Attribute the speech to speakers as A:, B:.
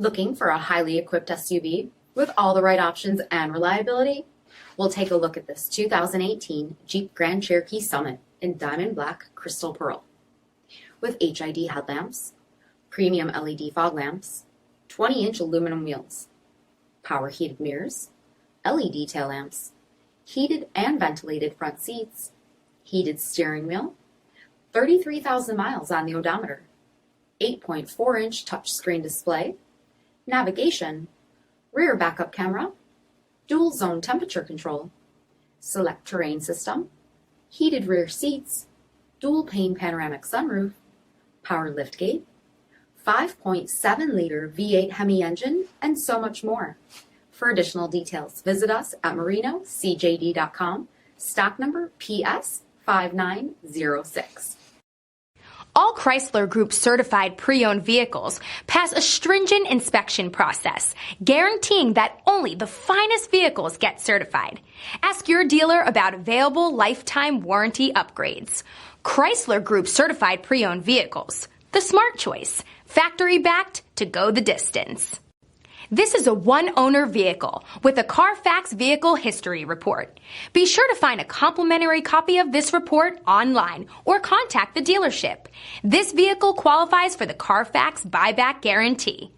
A: Looking for a highly equipped SUV with all the right options and reliability? We'll take a look at this 2018 Jeep Grand Cherokee Summit in Diamond Black Crystal Pearl. With HID headlamps, premium LED fog lamps, 20-inch aluminum wheels, power heated mirrors, LED tail lamps, heated and ventilated front seats, heated steering wheel, 33,000 miles on the odometer, 8.4-inch touchscreen display, navigation, rear backup camera, dual zone temperature control, SELEC-TERRAIN system, heated rear seats, dual pane panoramic sunroof, power liftgate, 5.7-liter V8 HEMI engine, and so much more. For additional details, visit us at marinocjd.com, stock number PS5906.
B: All Chrysler Group certified pre-owned vehicles pass a stringent inspection process, guaranteeing that only the finest vehicles get certified. Ask your dealer about available lifetime warranty upgrades. Chrysler Group certified pre-owned vehicles, the smart choice, factory backed to go the distance. This is a one-owner vehicle with a CARFAX vehicle history report. Be sure to find a complimentary copy of this report online or contact the dealership. This vehicle qualifies for the CARFAX buyback guarantee.